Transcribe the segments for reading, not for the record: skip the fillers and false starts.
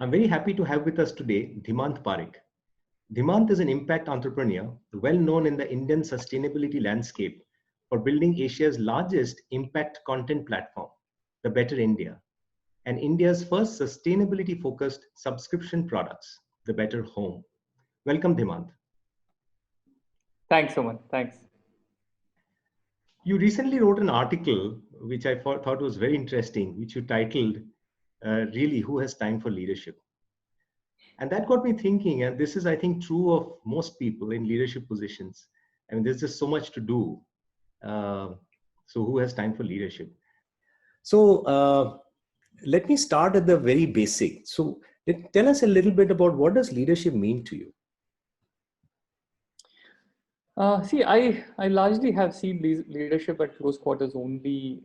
I'm very happy to have with us today Dhimant Parekh. Dhimant is an impact entrepreneur, well known in the Indian sustainability landscape for building Asia's largest impact content platform, The Better India, and India's first sustainability focused subscription products, The Better Home. Welcome, Dhimant. Thanks, Suman. Thanks. You recently wrote an article which I thought was very interesting, which you titled, Really, Who Has Time for Leadership? And that got me thinking, and this is, I think, true of most people in leadership positions. I mean, there's just so much to do. So who has time for leadership? So let me start at the very basic. So tell us a little bit about what does leadership mean to you? See, I largely have seen leadership at close quarters only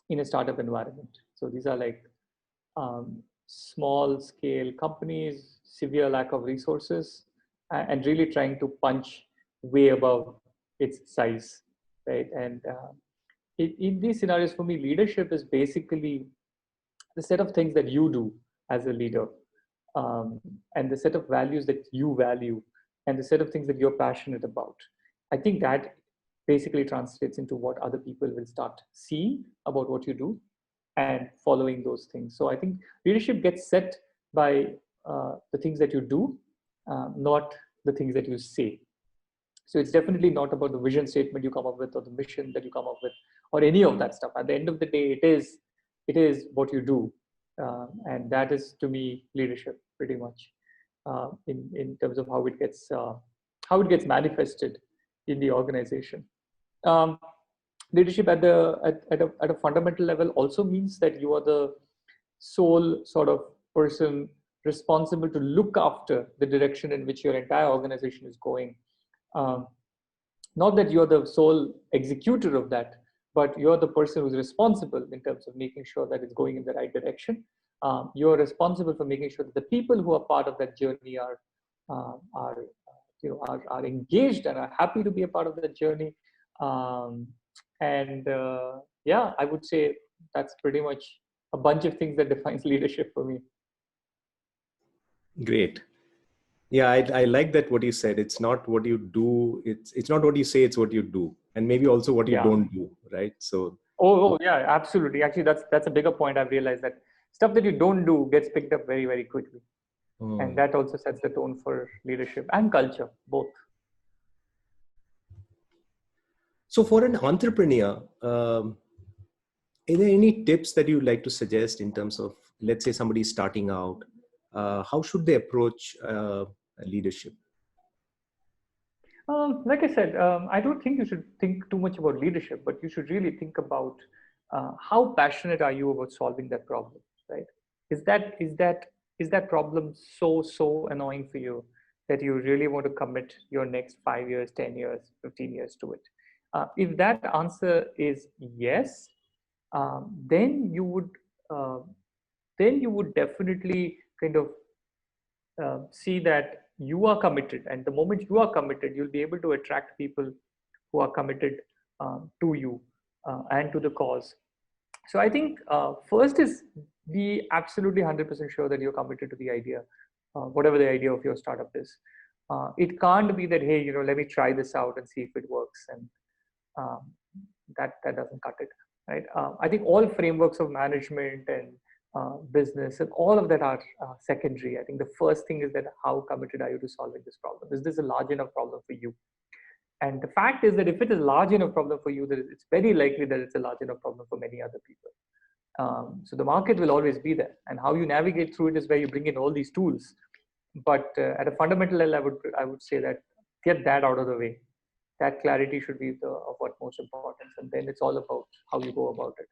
in a startup environment. So these are like small scale companies, severe lack of resources, and really trying to punch way above its size, right? And in these scenarios, for me, leadership is basically the set of things that you do as a leader, and the set of values that you value, and the set of things that you're passionate about. I think that basically translates into what other people will start seeing about what you do and following those things. So I think leadership gets set by the things that you do, not the things that you say. So it's definitely not about the vision statement you come up with or the mission that you come up with or any of that stuff. At the end of the day, it is what you do. And that is, to me, leadership pretty much in terms of how it gets manifested in the organization. Leadership at a fundamental level also means that you are the sole sort of person responsible to look after the direction in which your entire organization is going. Not that you're the sole executor of that, but you're the person who's responsible in terms of making sure that it's going in the right direction. You're responsible for making sure that the people who are part of that journey are engaged and are happy to be a part of that journey. Yeah, I would say that's pretty much a bunch of things that defines leadership for me. Great. Yeah, I like that what you said. It's not what you do. It's not what you say. It's what you do, and maybe also what you don't do, right? So. Oh yeah, absolutely. Actually, that's a bigger point. I've realized that stuff that you don't do gets picked up very, very quickly, and that also sets the tone for leadership and culture, both. So, for an entrepreneur, are there any tips that you'd like to suggest in terms of, let's say, somebody starting out? How should they approach leadership? Like I said, I don't think you should think too much about leadership, but you should really think about how passionate are you about solving that problem, right? Is that problem so annoying for you that you really want to commit your next 5 years, 10 years, 15 years to it? If that answer is yes, then you would definitely kind of see that you are committed, and the moment you are committed, you'll be able to attract people who are committed to you and to the cause. So I think first is be absolutely 100% sure that you're committed to the idea, whatever the idea of your startup is. It can't be that, hey, let me try this out and see if it works, and that doesn't cut it, right? I think all frameworks of management and business and all of that are secondary. I think the first thing is that how committed are you to solving this problem? Is this a large enough problem for you? And the fact is that if it is a large enough problem for you, then it's very likely that it's a large enough problem for many other people. So the market will always be there, and how you navigate through it is where you bring in all these tools. But at a fundamental level, I would say that get that out of the way. That clarity should be of utmost importance, and then it's all about how you go about it.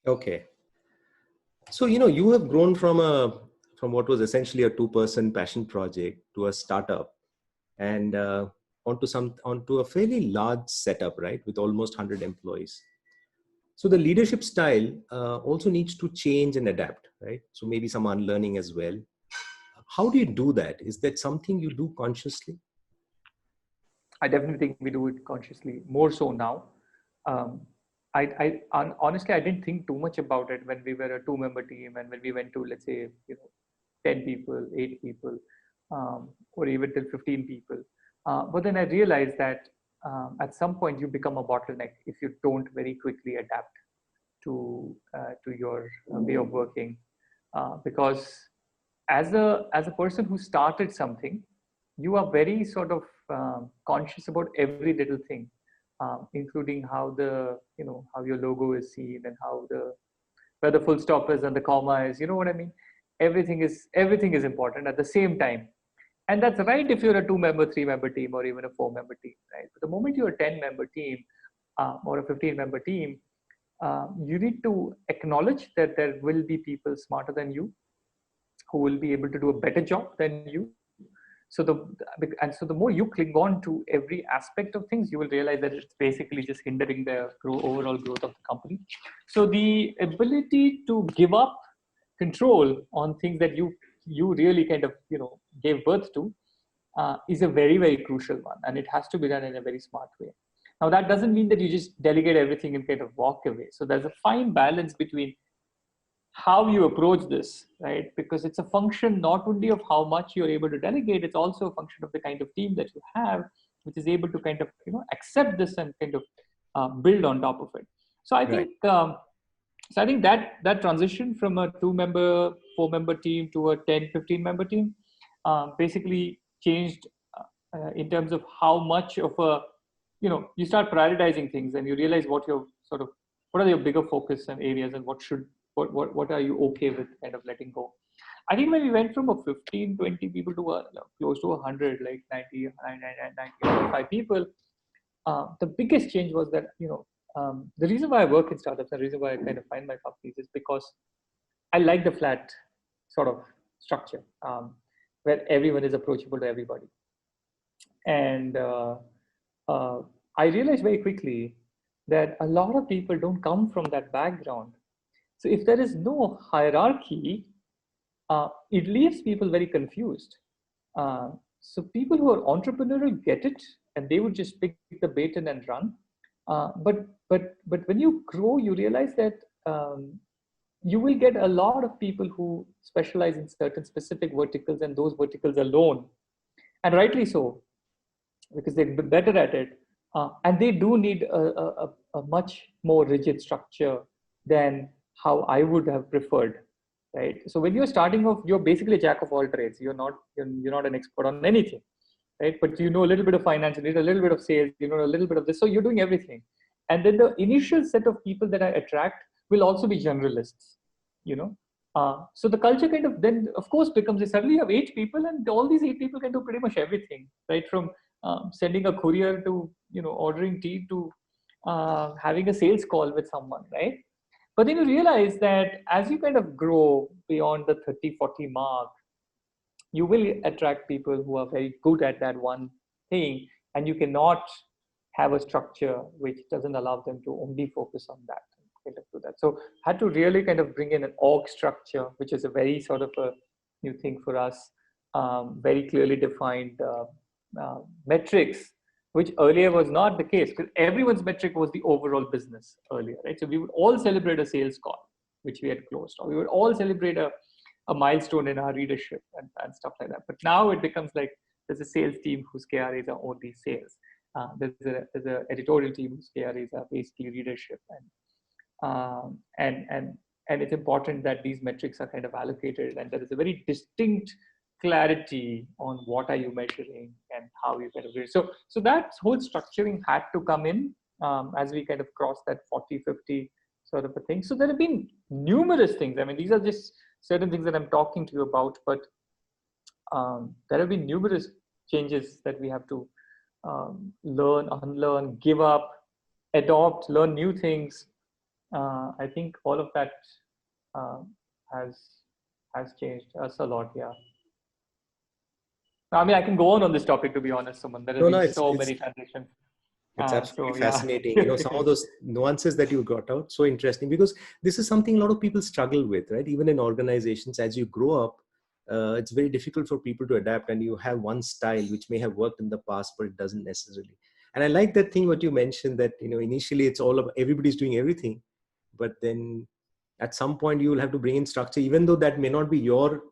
Okay. So, you have grown from what was essentially a 2-person passion project to a startup, and onto a fairly large setup, right, with almost 100 employees. So the leadership style also needs to change and adapt, right? So maybe some unlearning as well. How do you do that? Is that something you do consciously? I definitely think we do it consciously, more so now. honestly, I didn't think too much about it when we were a 2-member team and when we went to, let's say, 10 people, 8 people, or even till 15 people. But then I realized that at some point you become a bottleneck if you don't very quickly adapt to your way of working, because as a person who started something, you are very sort of conscious about every little thing, including how how your logo is seen and how where the full stop is and the comma is. You know what I mean? Everything is important at the same time, and that's right if you're a 2-member, 3-member team, or even a 4-member team, right? But the moment you're a 10-member team or a 15-member team, you need to acknowledge that there will be people smarter than you who will be able to do a better job than you. So the more you cling on to every aspect of things, you will realize that it's basically just hindering the overall growth of the company. So the ability to give up control on things that you really kind of gave birth to is a very, very crucial one, and it has to be done in a very smart way. Now that doesn't mean that you just delegate everything and kind of walk away. So there's a fine balance between how you approach this, right? Because it's a function not only of how much you're able to delegate, it's also a function of the kind of team that you have, which is able to kind of accept this and kind of build on top of it. So I think that transition from a 2-member, 4-member team to a 10, 15-member team basically changed in terms of how much of a you start prioritizing things and you realize what are your bigger focus and areas, and what are you okay with kind of letting go. I think when we went from a 15, 20 people to close to 100, like 90, 95 people, the biggest change was that, the reason why I work in startups, the reason why I kind of find my companies is because I like the flat sort of structure where everyone is approachable to everybody. And I realized very quickly that a lot of people don't come from that background. So if there is no hierarchy, it leaves people very confused. So people who are entrepreneurial get it, and they would just pick the baton and run. But when you grow, you realize that you will get a lot of people who specialize in certain specific verticals, and those verticals alone, and rightly so, because they're better at it, and they do need a much more rigid structure than how I would have preferred, right? So when you're starting off, you're basically a jack of all trades. You're not an expert on anything, right? But you know a little bit of finance, you know a little bit of sales, you know a little bit of this. So you're doing everything. And then the initial set of people that I attract will also be generalists, so the culture kind of then, of course, becomes suddenly you have 8 people, and all these 8 people can do pretty much everything, right? From sending a courier to, ordering tea to having a sales call with someone, right? But then you realize that as you kind of grow beyond the 30, 40 mark, you will attract people who are very good at that one thing, and you cannot have a structure which doesn't allow them to only focus on that. Do that. So had to really kind of bring in an org structure, which is a very sort of a new thing for us, very clearly defined metrics, which earlier was not the case, because everyone's metric was the overall business earlier, right? So we would all celebrate a sales call, which we had closed, or we would all celebrate a milestone in our readership and stuff like that. But now it becomes like there's a sales team whose KRAs are only sales. There's an editorial team whose KRAs are basically readership, and it's important that these metrics are kind of allocated, and there is a very distinct clarity on what are you measuring and how you kind of do it. So that whole structuring had to come in as we kind of cross that 40, 50 sort of a thing. So there have been numerous things. I mean, these are just certain things that I'm talking to you about, but there have been numerous changes that we have to learn, unlearn, give up, adopt, learn new things. I think all of that has changed us a lot. Yeah. I mean, I can go on this topic, to be honest, Suman. There have been so many transitions. It's absolutely fascinating. Some of those nuances that you got out, so interesting, because this is something a lot of people struggle with, right? Even in organizations, as you grow up, it's very difficult for people to adapt, and you have one style which may have worked in the past, but it doesn't necessarily. And I like that thing what you mentioned, that initially it's all about everybody's doing everything, but then at some point you will have to bring in structure, even though that may not be your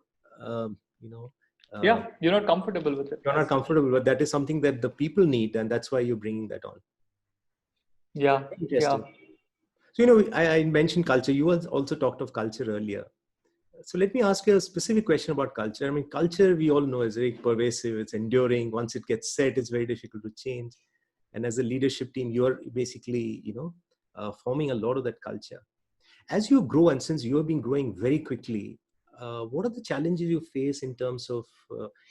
yeah, you're not comfortable with it. You're not comfortable, but that is something that the people need, and that's why you're bringing that on. Yeah. Interesting. Yeah. So I mentioned culture. You also talked of culture earlier. So let me ask you a specific question about culture. I mean, culture, we all know, is very pervasive. It's enduring. Once it gets set, it's very difficult to change. And as a leadership team, you're basically, forming a lot of that culture. As you grow, and since you have been growing very quickly, what are the challenges you face in terms of,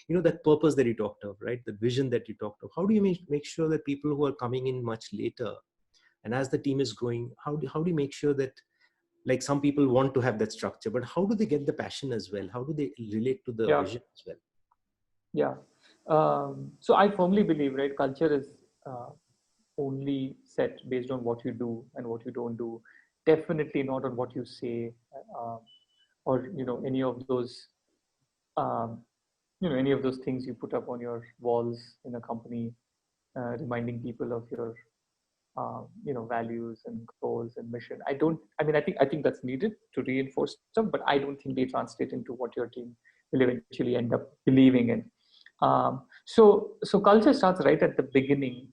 that purpose that you talked of, right? The vision that you talked of. How do you make sure that people who are coming in much later, and as the team is growing, how do you make sure that, like, some people want to have that structure, but how do they get the passion as well? How do they relate to the vision as well? Yeah. So I firmly believe, right, culture is only set based on what you do and what you don't do. Definitely not on what you say, or any of those, any of those things you put up on your walls in a company, reminding people of your values and goals and mission. I think that's needed to reinforce stuff, but I don't think they translate into what your team will eventually end up believing in. So culture starts right at the beginning,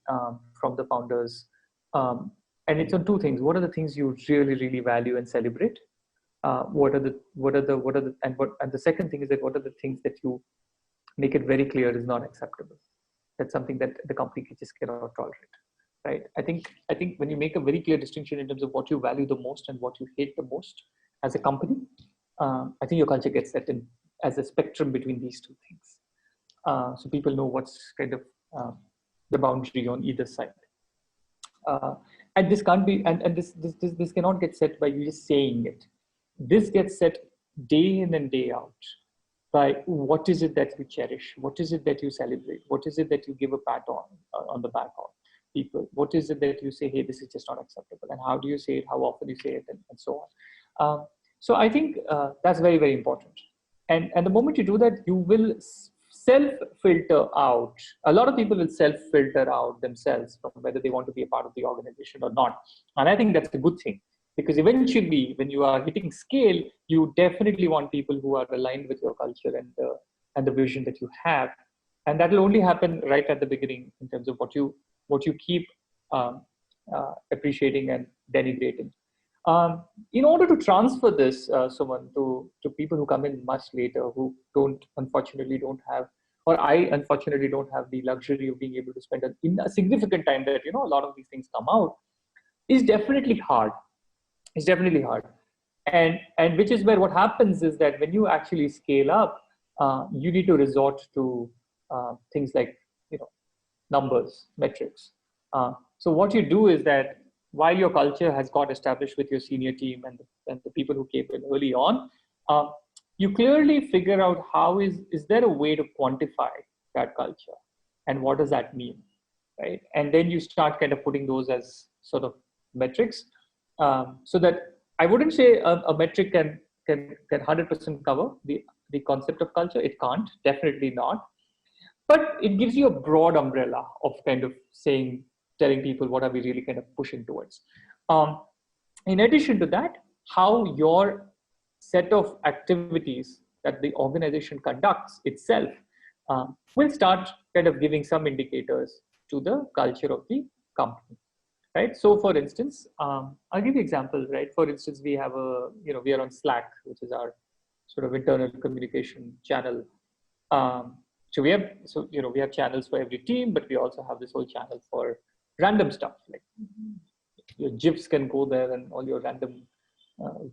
from the founders, and it's on two things. What are the things you really, really value and celebrate? And the second thing is that what are the things that you make it very clear is not acceptable? That's something that the company just cannot tolerate. Right. I think when you make a very clear distinction in terms of what you value the most and what you hate the most as a company, I think your culture gets set in as a spectrum between these two things. So people know what's kind of the boundary on either side. And this can't be, and this cannot get set by you just saying it. This gets set day in and day out by what is it that you cherish, what is it that you celebrate, what is it that you give a pat on the back on people, what is it that you say, hey, this is just not acceptable, and how do you say it, how often you say it, and so on. So I think that's very, very important. And the moment you do that, you will self-filter out. A lot of people will self-filter out themselves from whether they want to be a part of the organization or not. And I think that's a good thing, because eventually when you are hitting scale, you definitely want people who are aligned with your culture and the vision that you have. And that will only happen right at the beginning in terms of what you keep appreciating and denigrating. In order to transfer this, Suman, to people who come in much later, who unfortunately don't have, or I unfortunately don't have the luxury of being able to spend a significant time that, a lot of these things come out, is definitely hard. It's definitely hard. And which is where what happens is that when you actually scale up, you need to resort to things like, numbers, metrics. So what you do is that while your culture has got established with your senior team and the people who came in early on, you clearly figure out how is there a way to quantify that culture, and what does that mean, right? And then you start kind of putting those as sort of metrics, so that I wouldn't say a metric can 100% cover the concept of culture. It can't, definitely not. But it gives you a broad umbrella of kind of telling people what are we really kind of pushing towards. In addition to that, how your set of activities that the organization conducts itself will start kind of giving some indicators to the culture of the company, right? So for instance, I'll give you an example, right? For instance, we have we are on Slack, which is our sort of internal communication channel. So we have channels for every team, but we also have this whole channel for random stuff, like your GIFs can go there and all your random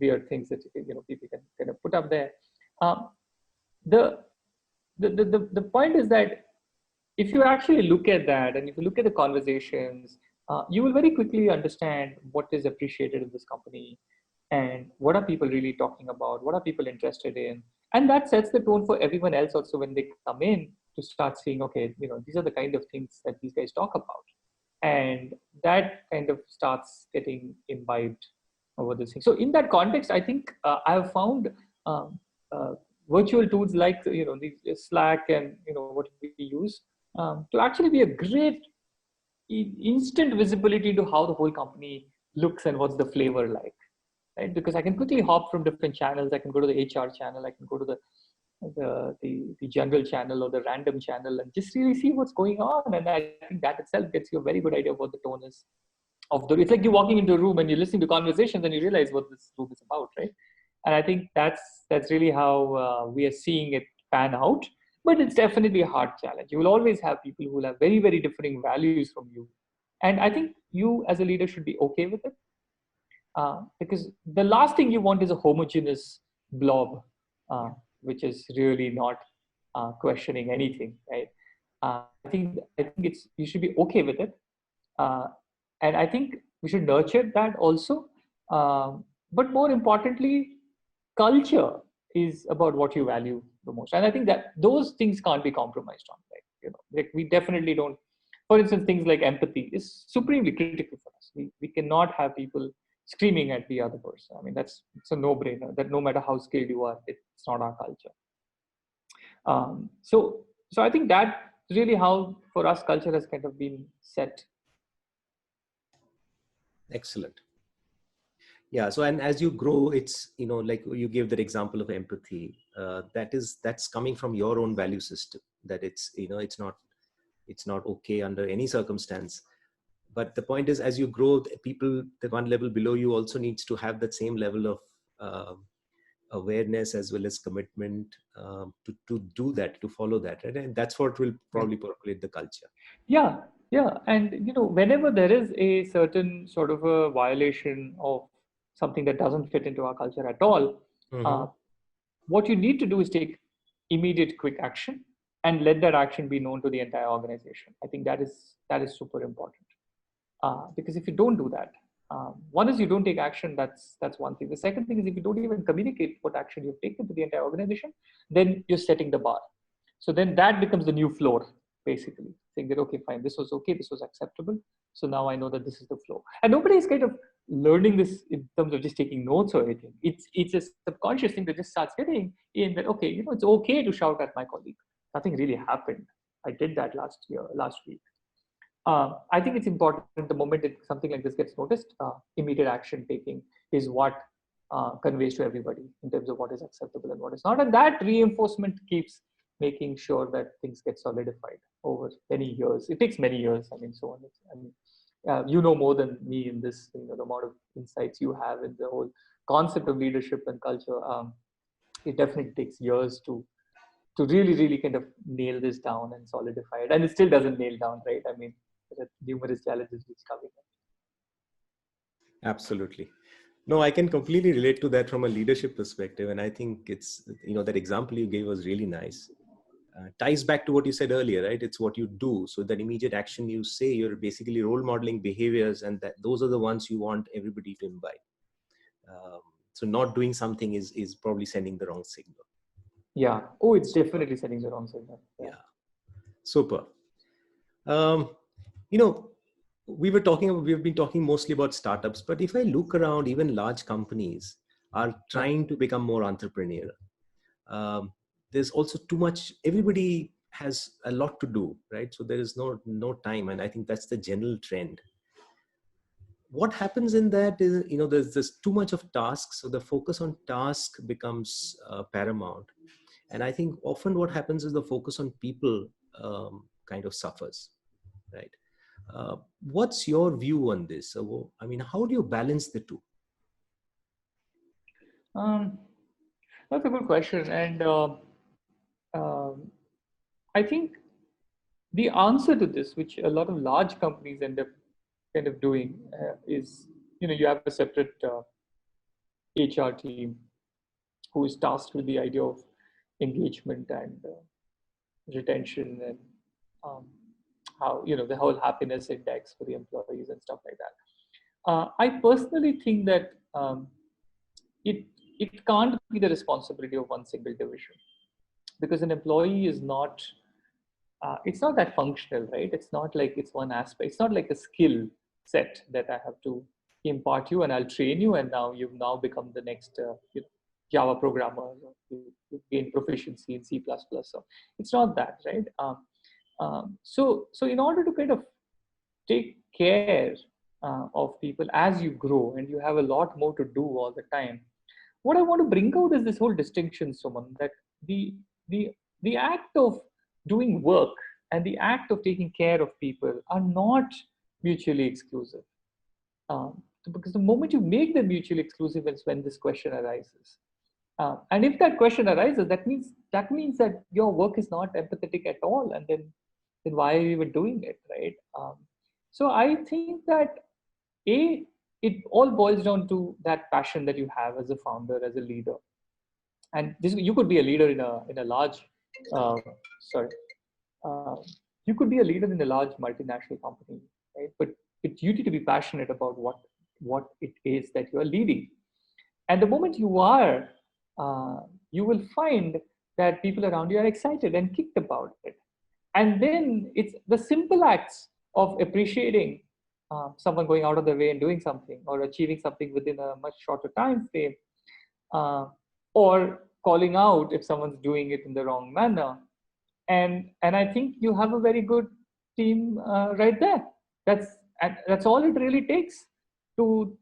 weird things that people can kind of put up there. The point is that if you actually look at that, and if you look at the conversations, you will very quickly understand what is appreciated in this company, and what are people really talking about, what are people interested in. And that sets the tone for everyone else also when they come in to start seeing, okay, these are the kind of things that these guys talk about. And that kind of starts getting imbibed over this thing. So in that context, I think I have found virtual tools like, these Slack and, what we use to actually be a great instant visibility to how the whole company looks and what's the flavor like, right? Because I can quickly hop from different channels. I can go to the HR channel. I can go to the general channel or the random channel and just really see what's going on. And I think that itself gets you a very good idea of what the tone is of the. It's like you're walking into a room and you're listening to conversations and you realize what this room is about, right? And I think that's really how we are seeing it pan out. But it's definitely a hard challenge. You will always have people who will have very, very differing values from you. And I think you as a leader should be okay with it. Because the last thing you want is a homogeneous blob, which is really not questioning anything, right? I think it's you should be okay with it, uh, and I think we should nurture that also. But more importantly, culture is about what you value the most, and I think that those things can't be compromised on, right? Like we definitely don't. For instance, things like empathy is supremely critical for us. We cannot have people screaming at the other person. I mean, it's a no-brainer that no matter how skilled you are, it's not our culture. So I think that really how for us culture has kind of been set. Excellent. Yeah. So, and as you grow, it's, like you gave that example of empathy, that's coming from your own value system, that it's not okay under any circumstance. But the point is, as you grow, the people, the one level below you also needs to have that same level of awareness as well as commitment to do that, to follow that, right? And that's what will probably percolate the culture. Yeah, and whenever there is a certain sort of a violation of something that doesn't fit into our culture at all, what you need to do is take immediate, quick action and let that action be known to the entire organization. I think that is super important. Because if you don't do that, one is you don't take action. That's one thing. The second thing is if you don't even communicate what action you've taken to the entire organization, then you're setting the bar. So then that becomes the new floor, basically saying that okay, fine, this was okay, this was acceptable. So now I know that this is the flow, and nobody is kind of learning this in terms of just taking notes or anything. It's a subconscious thing that just starts getting in that okay, it's okay to shout at my colleague. Nothing really happened. I did that last week. I think it's important the moment that something like this gets noticed, immediate action taking is what conveys to everybody in terms of what is acceptable and what is not. And that reinforcement keeps making sure that things get solidified over many years. It takes many years. I mean, so on. You know more than me in this, the amount of insights you have in the whole concept of leadership and culture. It definitely takes years to really, really kind of nail this down and solidify it. And it still doesn't nail down, right? I mean, there are numerous challenges which come in. Absolutely. No, I can completely relate to that from a leadership perspective. And I think it's, that example you gave was really nice. Ties back to what you said earlier, right? It's what you do. So that immediate action you say, you're basically role modeling behaviors, and that those are the ones you want everybody to imbibe. So not doing something is probably sending the wrong signal. Yeah. Oh, it's definitely sending the wrong signal. Yeah. Super. We've been talking mostly about startups, but if I look around, even large companies are trying to become more entrepreneurial. There's also too much, everybody has a lot to do, right? So there is no time. And I think that's the general trend. What happens in that is, there's too much of tasks. So the focus on task becomes paramount. And I think often what happens is the focus on people kind of suffers, right? What's your view on this? So, I mean, how do you balance the two? That's a good question. And I think the answer to this, which a lot of large companies end up kind of doing, is, you have a separate HR team who is tasked with the idea of engagement and retention and how, the whole happiness index for the employees and stuff like that. I personally think that it can't be the responsibility of one single division, because an employee is not, it's not that functional, right? It's not like it's one aspect. It's not like a skill set that I have to impart you and I'll train you and now you've now become the next Java programmer. You gain proficiency in C++. So it's not that, right? So in order to kind of take care of people as you grow and you have a lot more to do all the time. What I want to bring out is this whole distinction, Suman, that the the the act of doing work and the act of taking care of people are not mutually exclusive. Because the moment you make them mutually exclusive is when this question arises. And if that question arises, that means that your work is not empathetic at all, and then why are you even doing it, right? So I think that it all boils down to that passion that you have as a founder, as a leader. And this, you could be a leader in a large, uh, sorry, uh, you could be a leader in a large multinational company, right? But you need to be passionate about what it is that you are leading. And the moment you are, you will find that people around you are excited and kicked about it. And then it's the simple acts of appreciating someone going out of their way and doing something, or achieving something within a much shorter time frame, uh, or calling out if someone's doing it in the wrong manner. And I think you have a very good team right there. That's all it really takes to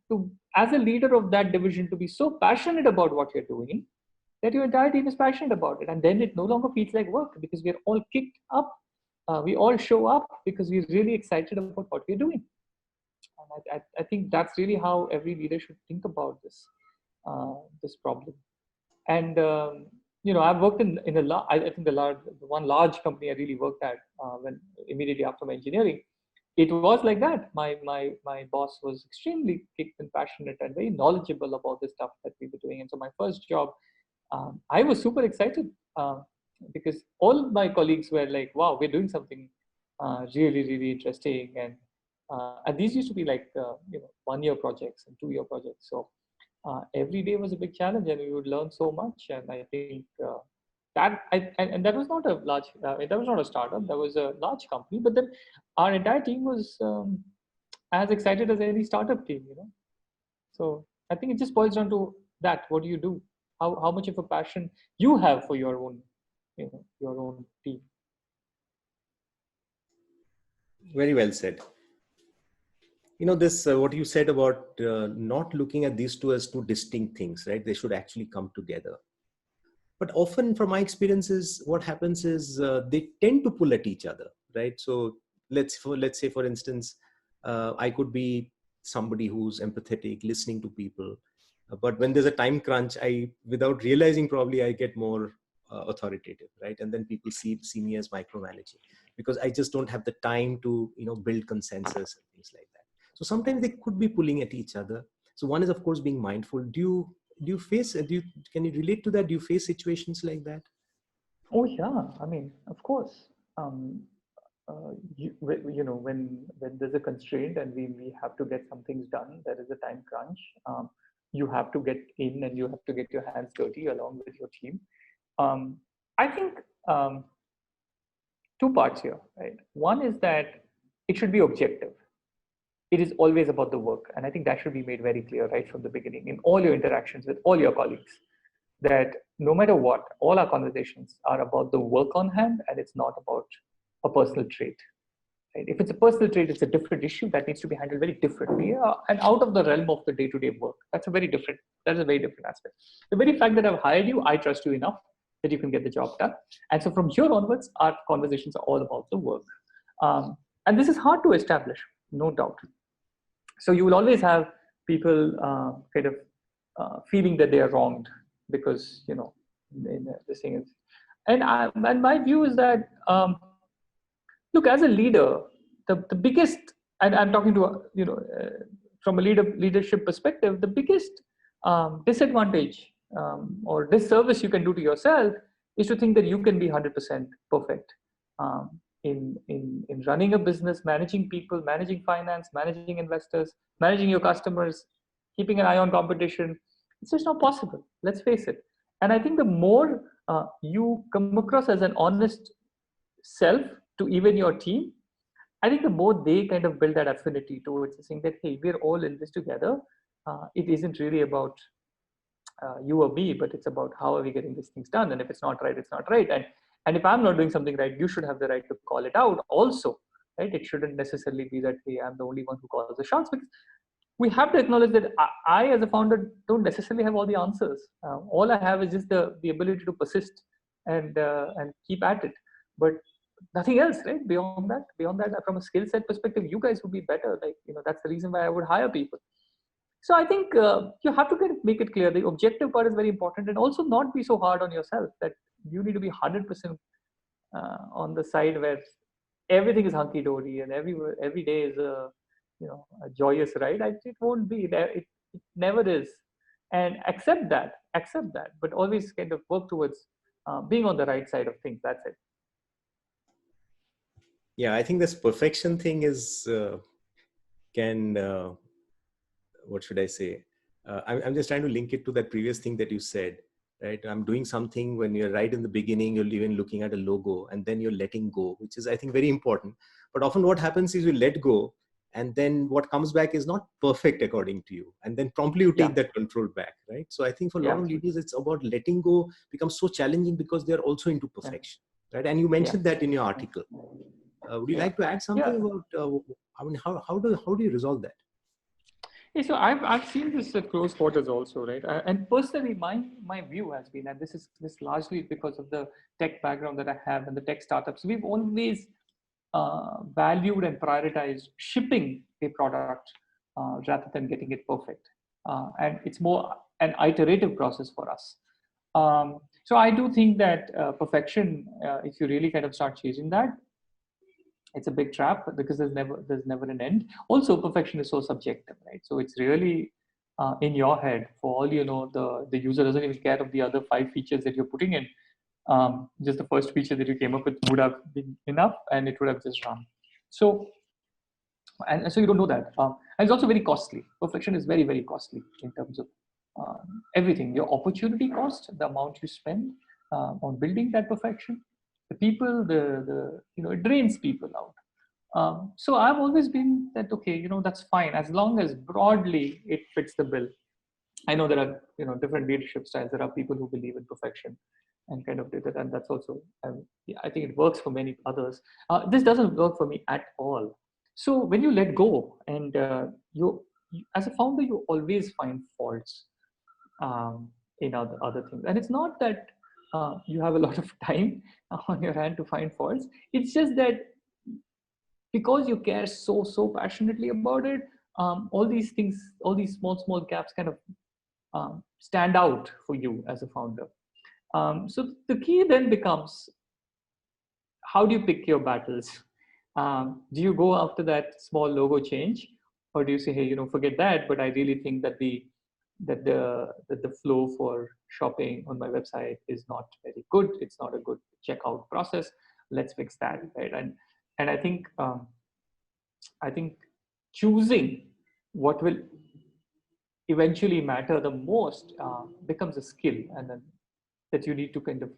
as a leader of that division, to be so passionate about what you're doing that your entire team is passionate about it, and then it no longer feels like work because we're all kicked up. We all show up because we're really excited about what we're doing. And I think that's really how every leader should think about this problem. And I've worked in I think the one large company I really worked at when immediately after my engineering, it was like that. My boss was extremely kicked and passionate and very knowledgeable about the stuff that we were doing. And so my first job, I was super excited because all my colleagues were like, "Wow, we're doing something really, really interesting." And these used to be like 1-year projects and 2-year projects. So every day was a big challenge, and we would learn so much. And I think and that was not a large, that was not a startup. That was a large company. But then our entire team was as excited as any startup team. So I think it just boils down to that. What do you do? How much of a passion you have for your own, your own team. Very well said. This what you said about not looking at these two as two distinct things, right? They should actually come together. But often from my experiences, what happens is they tend to pull at each other, right? So let's say, for instance, I could be somebody who's empathetic, listening to people. But when there's a time crunch, without realizing, probably I get more authoritative, right? And then people see me as micromanaging because I just don't have the time to, build consensus and things like that. So sometimes they could be pulling at each other. So one is, of course, being mindful. Can you relate to that? Do you face situations like that? Oh yeah, I mean, of course. When there's a constraint and we have to get some things done, there is a time crunch. You have to get in and you have to get your hands dirty along with your team. I think two parts here, right? One is that it should be objective. It is always about the work. And I think that should be made very clear right from the beginning in all your interactions with all your colleagues, that no matter what, all our conversations are about the work on hand, and it's not about a personal trait. Right? If it's a personal trait, it's a different issue that needs to be handled very differently and out of the realm of the day-to-day work. That is a very different aspect. The very fact that I've hired you, I trust you enough that you can get the job done. And so from here onwards, our conversations are all about the work. And this is hard to establish, no doubt. So you will always have people feeling that they are wronged because, this thing is. And my view is that, look, as a leader, the biggest, and I'm talking to, from a leadership perspective, the biggest disadvantage or disservice you can do to yourself is to think that you can be 100% perfect in running a business, managing people, managing finance, managing investors, managing your customers, keeping an eye on competition. It's just not possible. Let's face it. And I think the more you come across as an honest self to even your team, I think the more they kind of build that affinity towards saying that, hey, we're all in this together. It isn't really about you or me, but it's about how are we getting these things done. And if it's not right, it's not right. And if I'm not doing something right, you should have the right to call it out also, right? It shouldn't necessarily be that, hey, I'm the only one who calls the shots, because we have to acknowledge that I as a founder, don't necessarily have all the answers. All I have is just the ability to persist and keep at it, but nothing else, right? Beyond that, from a skill set perspective, you guys would be better. Like, that's the reason why I would hire people. So I think you have to kind of make it clear. The objective part is very important, and also not be so hard on yourself that you need to be 100% on the side where everything is hunky dory and every day is a joyous ride. It won't be there. It never is, and accept that, but always kind of work towards being on the right side of things. That's it. Yeah, I think this perfection thing is what should I say? I'm just trying to link it to that previous thing that you said, right? I'm doing something when you're right in the beginning, you're even looking at a logo, and then you're letting go, which is, I think, very important. But often what happens is you let go, and then what comes back is not perfect according to you. And then promptly you take that control back, right? So I think for a lot of leaders, it's about letting go becomes so challenging because they're also into perfection, right? And you mentioned that in your article. Would you like to add something about, I mean, how do you resolve that? Yeah, so I've seen this at close quarters also, right? And personally, my view has been, and this largely because of the tech background that I have and the tech startups, we've always valued and prioritized shipping a product rather than getting it perfect. And it's more an iterative process for us. So I do think that perfection, if you really kind of start chasing that, it's a big trap, because there's never an end. Also, perfection is so subjective, right? So it's really in your head. For all you know, the user doesn't even care of the other 5 features that you're putting in. Just the first feature that you came up with would have been enough, and it would have just run. So, and so you don't know that. And it's also very costly. Perfection is very, very costly in terms of everything. Your opportunity cost, the amount you spend on building that perfection, the people, it drains people out. So I've always been that, okay, that's fine as long as broadly it fits the bill. I know there are different leadership styles. There are people who believe in perfection and kind of do that, and that's also I think it works for many others. This doesn't work for me at all. So when you let go, and you as a founder, you always find faults in other things, and it's not that you have a lot of time on your hand to find faults. It's just that because you care so passionately about it, all these things, all these small gaps kind of stand out for you as a founder. So the key then becomes, how do you pick your battles? Do you go after that small logo change, or do you say, hey, forget that, but I really think that the flow for shopping on my website is not very good. It's not a good checkout process. Let's fix that, right? And I think choosing what will eventually matter the most becomes a skill, and then that you need to kind of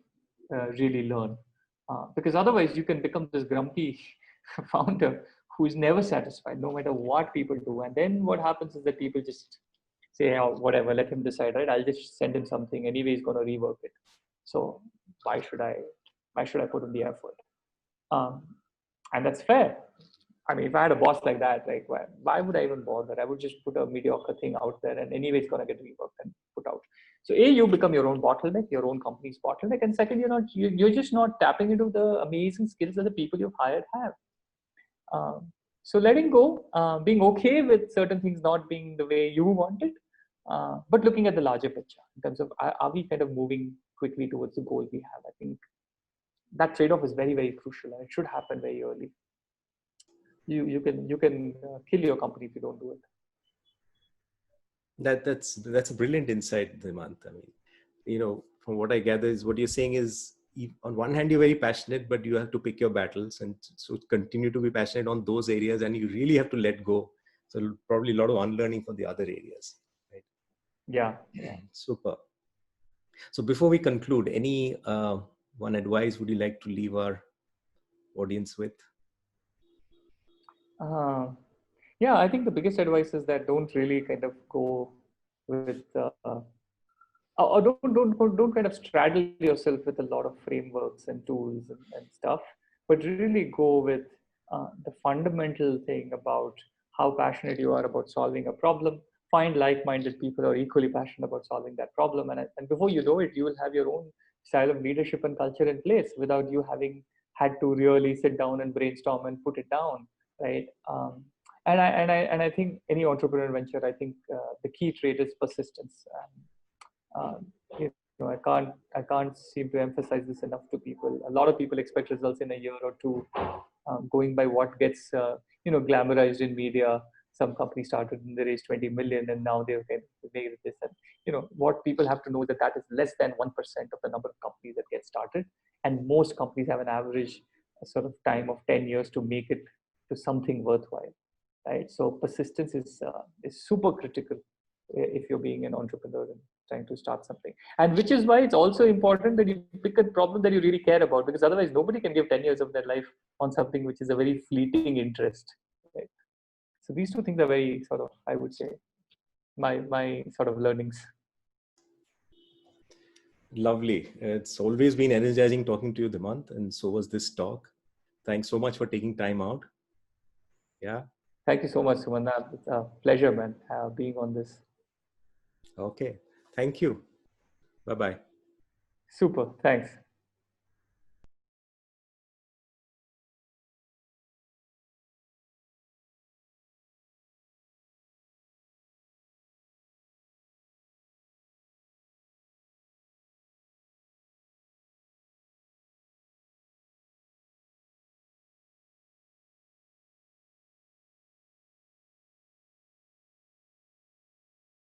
really learn, because otherwise you can become this grumpy founder who is never satisfied no matter what people do. And then what happens is that people just say, oh, whatever, let him decide, right? I'll just send him something anyway, he's going to rework it, so why should I put in the effort? And that's fair. I mean, if I had a boss like that, like, why would I even bother? I would just put a mediocre thing out there, and anyway, it's going to get reworked and put out. So you become your own bottleneck, your own company's bottleneck. And second, you're just not tapping into the amazing skills that the people you've hired have. So letting go, being okay with certain things not being the way you want it, but looking at the larger picture in terms of, are we kind of moving quickly towards the goal we have? I think that trade-off is very, very crucial, and it should happen very early. You can kill your company if you don't do it. That's a brilliant insight, Hemant. I mean, from what I gather, is what you're saying is, on one hand, you're very passionate, but you have to pick your battles, and so continue to be passionate on those areas, and you really have to let go. So probably a lot of unlearning for the other areas, right? Yeah. Super. So before we conclude, any one advice would you like to leave our audience with? Yeah, I think the biggest advice is that don't really kind of go with, or don't kind of straddle yourself with a lot of frameworks and tools and stuff, but really go with the fundamental thing about how passionate you are about solving a problem. Find like-minded people who are equally passionate about solving that problem, and before you know it, you will have your own style of leadership and culture in place without you having had to really sit down and brainstorm and put it down, right? And I think any entrepreneurial venture, I think the key trait is persistence. You know, I can't seem to emphasize this enough to people. A lot of people expect results in a year or two, going by what gets glamorized in media. Some company started and they raised 20 million and now they've made this. And what people have to know that is less than 1% of the number of companies that get started, and most companies have an average sort of time of 10 years to make it to something worthwhile, right? So persistence is super critical if you're being an entrepreneur and trying to start something. And which is why it's also important that you pick a problem that you really care about, because otherwise nobody can give 10 years of their life on something which is a very fleeting interest, right? So these two things are very sort of, I would say, my sort of learnings. Lovely. It's always been energizing talking to you, Dhimant, and so was this talk. Thanks so much for taking time out. Yeah. Thank you so much, Sumana. It's a pleasure, man, being on this. Okay. Thank you. Bye-bye. Super. Thanks.